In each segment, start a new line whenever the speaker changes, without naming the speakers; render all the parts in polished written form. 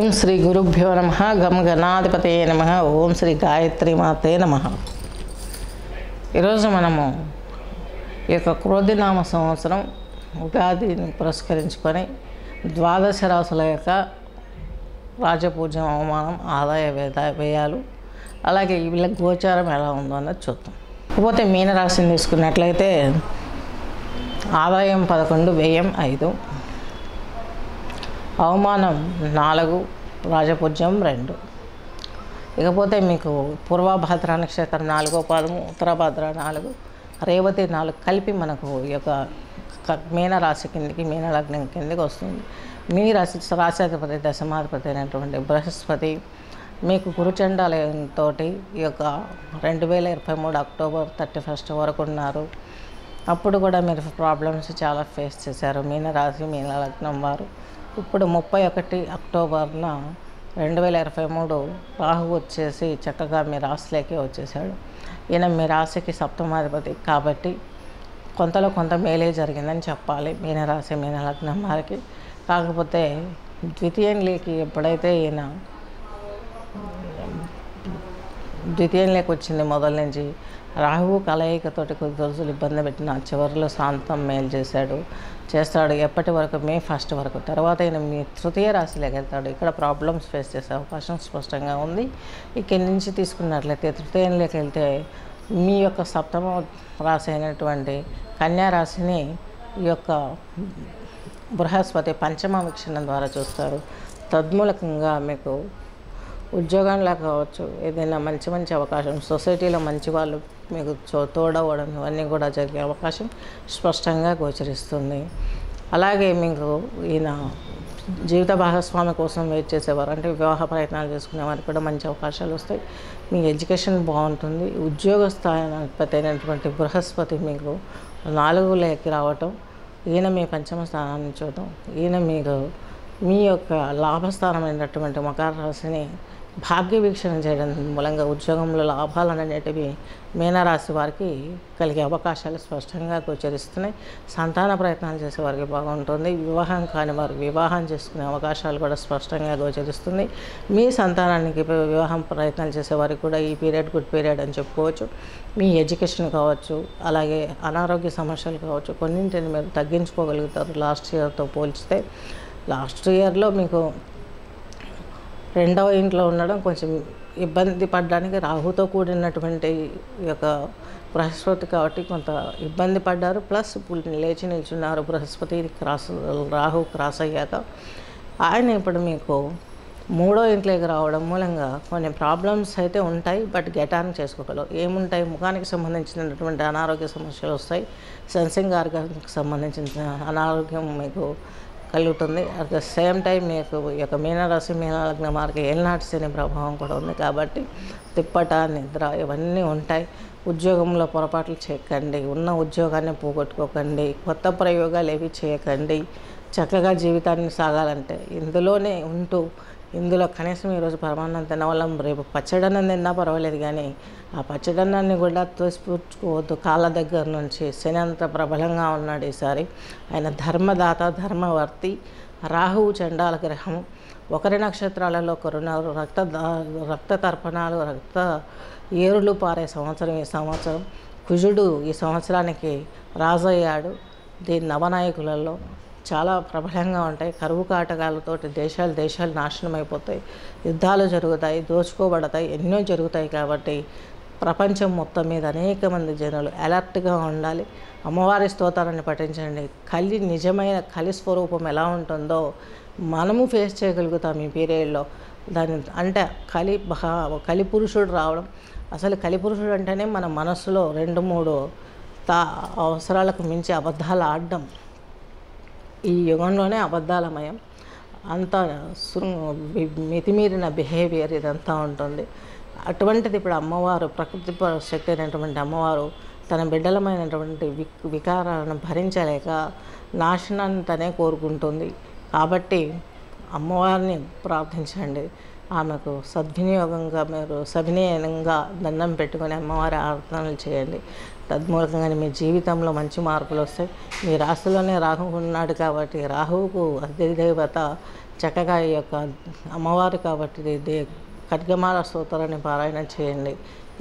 ఓం శ్రీ గురుభ్యో నమః గం గణాధిపతయే నమః ఓం శ్రీ గాయత్రి మాతే నమః. ఈరోజు మనము ఈ యొక్క క్రోధినామ సంవత్సరం ఉగాదిని పురస్కరించుకొని ద్వాదశ రాశుల యొక్క రాజపూజ్యం, అవమానం, ఆదాయ వ్యయాలు, అలాగే వీళ్ళ గోచారం ఎలా ఉందో అన్నది చూద్దాం. కాకపోతే మీనరాశిని తీసుకున్నట్లయితే ఆదాయం 11, వ్యయం 5, అవమానం 4, రాజపూజ్యం 2. ఇకపోతే మీకు పూర్వభద్ర నక్షత్రం 4వ పాదము, ఉత్తరభద్ర 4, రేవతి 4 కలిపి మనకు ఈ యొక్క మీనరాశి కిందికి, మీనలగ్నం కిందికి వస్తుంది. మీ రాశాధిపతి దశమాధిపతి అయినటువంటి బృహస్పతి మీకు గురుచండాలయంతో ఈ యొక్క 2023 అక్టోబర్ 31 వరకు ఉన్నారు. అప్పుడు కూడా మీరు ప్రాబ్లమ్స్ చాలా ఫేస్ చేశారు మీనరాశి, మీనలగ్నం వారు. ఇప్పుడు 31 అక్టోబర్న 2023 రాహు వచ్చేసి చక్కగా మీ రాశిలోకి వచ్చేసాడు. ఈయన మీ రాశికి సప్తమాధిపతి కాబట్టి కొంతలో కొంత మేలే జరిగిందని చెప్పాలి మీనరాశి, మీనలగ్నం వారికి. కాకపోతే ద్వితీయంలోకి ఎప్పుడైతే ఈయన ద్వితీయంలోకి వచ్చింది మొదల నుంచి రాహువు కలయికతోటి కొద్ది రోజులు ఇబ్బంది పెట్టిన చివరిలో శాంతం మేలు చేస్తాడు ఎప్పటి వరకు, మే 1 వరకు. తర్వాత ఈయన మీ తృతీయ రాశిలోకి వెళ్తాడు. ఇక్కడ ప్రాబ్లమ్స్ ఫేస్ చేసే అవకాశం స్పష్టంగా ఉంది. ఇక్కడి నుంచి తీసుకున్నట్లయితే తృతీయంలోకి వెళ్తే మీ యొక్క సప్తమ రాశి అయినటువంటి కన్యా రాశిని ఈ యొక్క బృహస్పతి పంచమ వీక్షణం ద్వారా చూస్తారు. తద్మూలకంగా మీకు ఉద్యోగంలో కావచ్చు, ఏదైనా మంచి మంచి అవకాశం, సొసైటీలో మంచి వాళ్ళు మీకు తోడవడం, ఇవన్నీ కూడా జరిగే అవకాశం స్పష్టంగా గోచరిస్తుంది. అలాగే మీకు ఈయన జీవిత భాగస్వామి కోసం వెయిట్ చేసేవారు, అంటే వివాహ ప్రయత్నాలు చేసుకునే వారికి కూడా మంచి అవకాశాలు వస్తాయి. మీ ఎడ్యుకేషన్ బాగుంటుంది. ఉద్యోగ స్థానాధిపతి అయినటువంటి బృహస్పతి మీకు 4లోకి రావటం, ఈయన మీ పంచమ స్థానాన్ని చూడటం, ఈయన మీకు మీ యొక్క లాభస్థానమైనటువంటి మకర రాశిని భాగ్య వీక్షణ చేయడం మూలంగా ఉద్యోగంలో లాభాలు అనేటివి మీనరాశి వారికి కలిగే అవకాశాలు స్పష్టంగా గోచరిస్తున్నాయి. సంతాన ప్రయత్నాలు చేసే వారికి బాగుంటుంది. వివాహం కాని వారు వివాహం చేసుకునే అవకాశాలు కూడా స్పష్టంగా గోచరిస్తుంది. మీ సంతానానికి వివాహం ప్రయత్నాలు చేసే వారికి కూడా ఈ పీరియడ్ గుడ్ పీరియడ్ అని చెప్పుకోవచ్చు. మీ ఎడ్యుకేషన్ కావచ్చు, అలాగే అనారోగ్య సమస్యలు కావచ్చు, కొన్నింటిని మీరు తగ్గించుకోగలుగుతారు లాస్ట్ ఇయర్తో పోల్చితే. లాస్ట్ ఇయర్లో మీకు 2వ ఇంట్లో ఉండడం కొంచెం ఇబ్బంది పడడానికి రాహుతో కూడినటువంటి ఈ యొక్క బృహస్పతి కాబట్టి కొంత ఇబ్బంది పడ్డారు. ప్లస్ లేచి నిల్చున్నారు బృహస్పతి రాహు క్రాస్ అయ్యాక. ఆయన ఇప్పుడు మీకు 3వ ఇంట్లోకి రావడం మూలంగా కొన్ని ప్రాబ్లమ్స్ అయితే ఉంటాయి, బట్ గెటాన్ చేసుకోగలరు. ఏముంటాయి? ముఖానికి సంబంధించినటువంటి అనారోగ్య సమస్యలు వస్తాయి. సెన్సింగ్ ఆర్గాన్కి సంబంధించిన అనారోగ్యం మీకు కలుగుతుంది. అట్ ద సేమ్ టైం మీకు ఈ యొక్క మీనరాశి, మీనలగ్నం వారికి ఏలినాటి శని ప్రభావం కూడా ఉంది కాబట్టి తిప్పట, నిద్ర ఇవన్నీ ఉంటాయి. ఉద్యోగంలో పొరపాట్లు చేయకండి. ఉన్న ఉద్యోగాన్ని పోగొట్టుకోకండి. కొత్త ప్రయోగాలు ఏవి చేయకండి. చక్కగా జీవితాన్ని సాగాలంటే ఇందులోనే ఉంటూ, ఇందులో కనీసం ఈరోజు పరమాన్నం తినవలం, రేపు పచ్చడన్నం తిన్నా పర్వాలేదు, కానీ ఆ పచ్చడన్నాన్ని కూడా తోసిపుచ్చుకోవద్దు. కాళ్ళ దగ్గర నుంచి శని అంత ప్రబలంగా ఉన్నాడు ఈసారి. ఆయన ధర్మదాత, ధర్మవర్తి. రాహువు చండాల గ్రహం. ఒకరి నక్షత్రాలలో ఒకరున్నారు. రక్త తర్పణాలు, రక్త ఏరులు పారే సంవత్సరం ఈ సంవత్సరం. కుజుడు ఈ సంవత్సరానికి రాజయ్యాడు. దీని నవనాయకులలో చాలా ప్రబలంగా ఉంటాయి. కరువు కాటకాలతోటి దేశాలు నాశనం అయిపోతాయి. యుద్ధాలు జరుగుతాయి, దోచుకోబడతాయి, ఎన్నో జరుగుతాయి. కాబట్టి ప్రపంచం మొత్తం మీద అనేక మంది జనులు అలర్ట్గా ఉండాలి. అమ్మవారి స్తోత్రాన్ని పఠించండి. నిజమైన కలి స్వరూపం ఎలా ఉంటుందో మనము ఫేస్ చేయగలుగుతాం ఈ పీరియడ్లో. దాని అంటే కలి పురుషుడు రావడం. అసలు కలి పురుషుడు అంటేనే మన మనస్సులో 2-3 అవసరాలకు మించి అబద్ధాలు ఆడడం. ఈ యుగంలోనే అబద్ధాలమయం. అంత మితిమీరిన బిహేవియర్ ఇదంతా ఉంటుంది. అటువంటిది ఇప్పుడు అమ్మవారు, ప్రకృతి శక్తి అయినటువంటి అమ్మవారు తన బిడ్డలమైనటువంటి వికారాలను భరించలేక నాశనాన్ని తనే కోరుకుంటుంది. కాబట్టి అమ్మవారిని ప్రార్థించండి. ఆమెకు సద్వినియోగంగా మీరు సవినయంగా దండం పెట్టుకొని అమ్మవారి ఆరాధనలు చేయండి. తద్మూలకంగానే మీ జీవితంలో మంచి మార్పులు వస్తాయి. మీ రాశిలోనే రాహు ఉన్నాడు కాబట్టి రాహువుకు అధిదేవత చక్కగా ఈ యొక్క అమ్మవారు కాబట్టి ఖడ్గమాల స్తోత్రాన్ని పారాయణం చేయండి.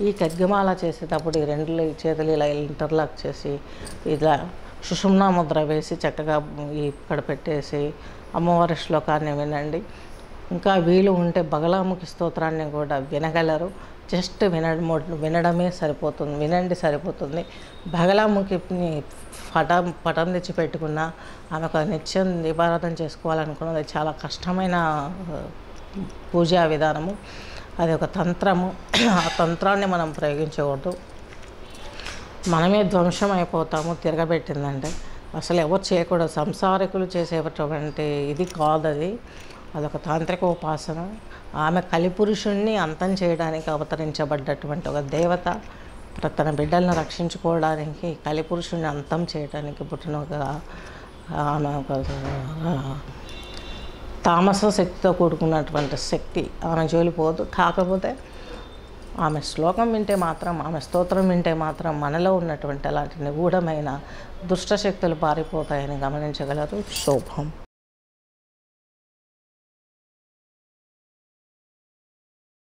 ఈ ఖడ్గమాల చేసేటప్పుడు ఈ రెండు చేతులు ఇలా ఇంటర్లాక్ చేసి ఇలా సుషుమ్నా ముద్ర వేసి చక్కగా ఇక్కడ పెట్టేసి అమ్మవారి శ్లోకాన్ని వినండి. ఇంకా వీలు ఉంటే బగలాముఖి స్తోత్రాన్ని కూడా వినగలరు. జస్ట్ వినడమే సరిపోతుంది, వినండి సరిపోతుంది. బగలాముఖిని పటం తెచ్చి పెట్టుకున్న ఆమెకు నిత్యం దీపారాధన చేసుకోవాలనుకున్నది చాలా కష్టమైన పూజా విధానము. అది ఒక తంత్రము. ఆ తంత్రాన్ని మనం ప్రయోగించకూడదు. మనమే ధ్వంసం అయిపోతాము తిరగబెట్టిందంటే. అసలు ఎవరు చేయకూడదు. సంసారికులు చేసేటటువంటి ఇది కాదు అది. అదొక తాంత్రిక ఉపాసన. ఆమె కలిపురుషుణ్ణి అంతం చేయడానికి అవతరించబడ్డటువంటి ఒక దేవత. తన బిడ్డలను రక్షించుకోవడానికి కలిపురుషుణ్ణి అంతం చేయడానికి పుట్టిన ఒక ఆమె ఒక తామస శక్తితో కూడుకున్నటువంటి శక్తి. ఆమె జోలిపోదు. కాకపోతే ఆమె శ్లోకం వింటే మాత్రం, ఆమె స్తోత్రం వింటే మాత్రం మనలో ఉన్నటువంటి అలాంటి నిగూఢమైన దుష్టశక్తులు పారిపోతాయని గమనించగలరు. శోభం.